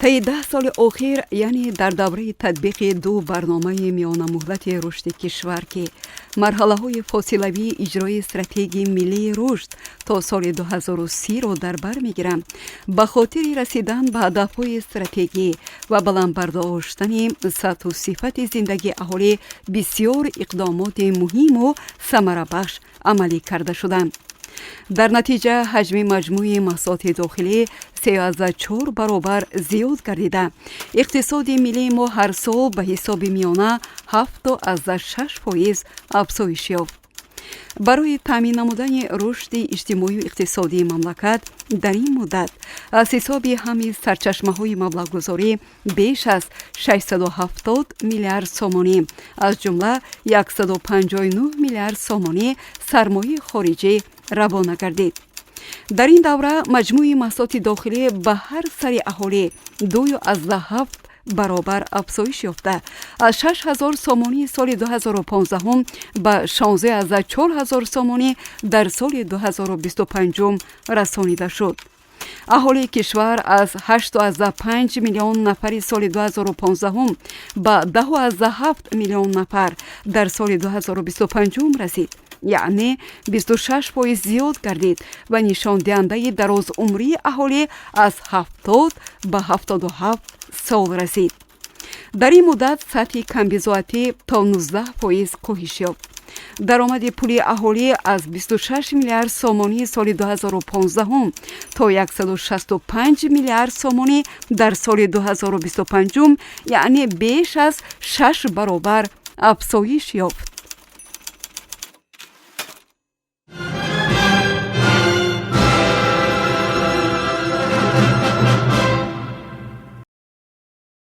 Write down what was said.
طی 10 سال اخیر، یعنی در دوره تطبیق دو برنامه میانه مدت رشد کشور که مرحله های فاصلوی اجرای استراتژی ملی رشد تا سال 2030 را در بر میگیرند، به خاطر رسیدن به هدفهای استراتژی و بلند برداشتن سطح و صفت زندگی اهالی بسیار اقدامات مهم و ثمره بخش عملی کرده شدند. در نتیجه حجم مجموعی محصولات داخلی 3.4 برابر زیاد گردیده. اقتصاد ملی ما هر سال به حساب میانه 7.6% افزایش یافت. برای تامین نمودن رشد اجتماعی و اقتصادی مملکت در این مدت از حساب همه سرچشمه‌های مبلغ‌گذاری بیش از 670 میلیارد سومانی، از جمله 159 میلیارد سومانی سرمایه خارجی روانه گردید. در این دوره مجموع محصولات داخلی به هر سر اهالی 2.7 برابر افزایش یافته، از 6,000 سومانی سال 2015 به 16,004 سومانی در سال 2025 رسانیده شد. اهالی کشور از 8.5 میلیون نفر سال 2015 به 10.7 میلیون نفر در سال 2025 رسید، یعنی 26% زیاد گردید و نشان دهنده دراز عمری اهالی از 70 به 77 سال رسید. در این مدت سطح کمبزاعتی تا 19% کاهش یافت. درآمد پولی اهالی از 26 میلیارد سومانی سال 2015 تا 165 میلیارد سومانی در سال 2025، یعنی بیش از 6 برابر افزایش یافت.